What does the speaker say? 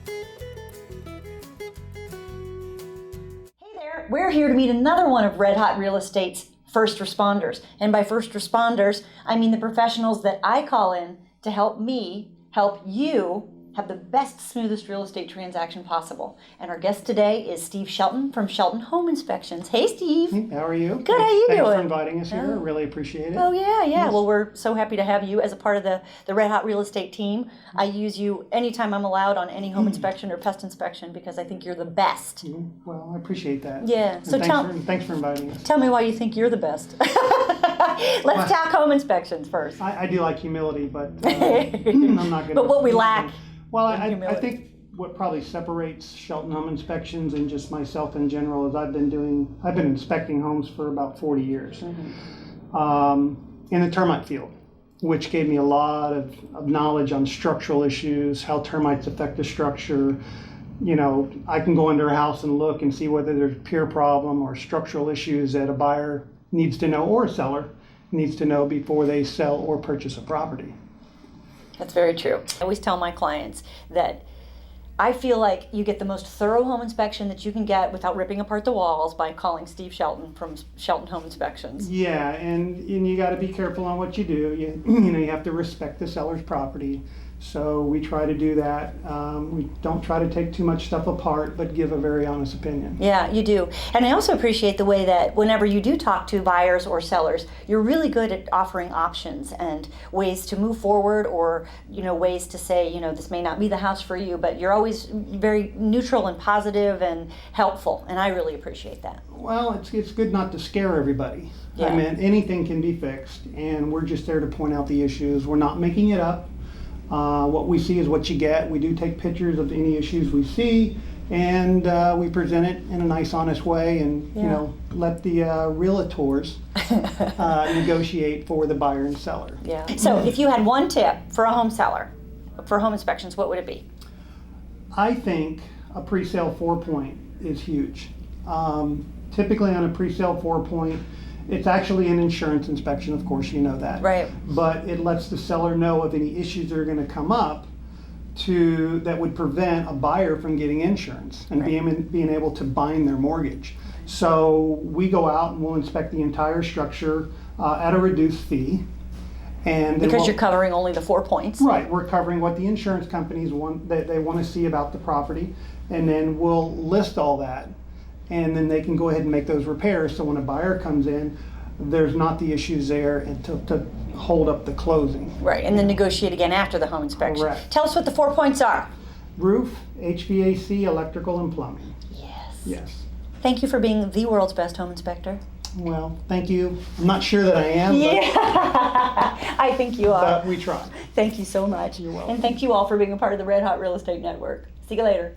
Hey there, we're here to meet another one of Red Hot Real Estate's first responders. And by first responders, I mean the professionals that I call in to help me help you have the best, smoothest real estate transaction possible. And our guest today is Steve Shelton from Shelton Home Inspections. Hey, Steve. Hey, how are you? Good, how you doing? Thanks for inviting us here. I really appreciate it. Oh, yeah. Yes. Well, we're so happy to have you as a part of the Red Hot Real Estate team. I use you anytime I'm allowed on any home inspection or pest inspection because I think you're the best. Well, I appreciate that. Yeah. And So thanks for inviting us. tell me why you think you're the best. Let's talk home inspections first. I do like humility, but I'm not going to. But what we lack. Well, I think what probably separates Shelton Home Inspections and just myself in general is I've been inspecting homes for about 40 years in the termite field, which gave me a lot of knowledge on structural issues, how termites affect the structure. You know, I can go into a house and look and see whether there's a peer problem or structural issues that a buyer needs to know or a seller needs to know before they sell or purchase a property. That's very true. I always tell my clients that I feel like you get the most thorough home inspection that you can get without ripping apart the walls by calling Steve Shelton from Shelton Home Inspections. Yeah, and you got to be careful on what you do. You have to respect the seller's property. So we try to do that. We don't try to take too much stuff apart, but give a very honest opinion. Yeah, you do. And I also appreciate the way that whenever you do talk to buyers or sellers, you're really good at offering options and ways to move forward, or ways to say, this may not be the house for you, but you're always very neutral and positive and helpful, and I really appreciate that. Well, it's good not to scare everybody. Yeah. I mean, anything can be fixed, and we're just there to point out the issues. We're not making it up. What we see is what you get. We do take pictures of any issues we see, and we present it in a nice, honest way, and let the realtors negotiate for the buyer and seller. Yeah. So, if you had one tip for a home seller for home inspections, what would it be? I think a pre-sale 4-point is huge. Typically, on a pre-sale 4-point, it's actually an insurance inspection, of course, you know that. Right. But it lets the seller know of any issues that are going to come up that would prevent a buyer from getting insurance and being able to bind their mortgage. So we go out and we'll inspect the entire structure at a reduced fee. And because you're covering only the 4 points. Right, we're covering what the insurance companies want, that they want to see about the property, and then we'll list all that. And then they can go ahead and make those repairs, so when a buyer comes in, there's not the issues there and to hold up the closing. Right, and then negotiate again after the home inspection. Correct. Tell us what the 4 points are. Roof, HVAC, electrical, and plumbing. Yes. Yes. Thank you for being the world's best home inspector. Well, thank you. I'm not sure that I am, Yeah, I think you are. but we try. Thank you so much. You're welcome. And thank you all for being a part of the Red Hot Real Estate Network. See you later.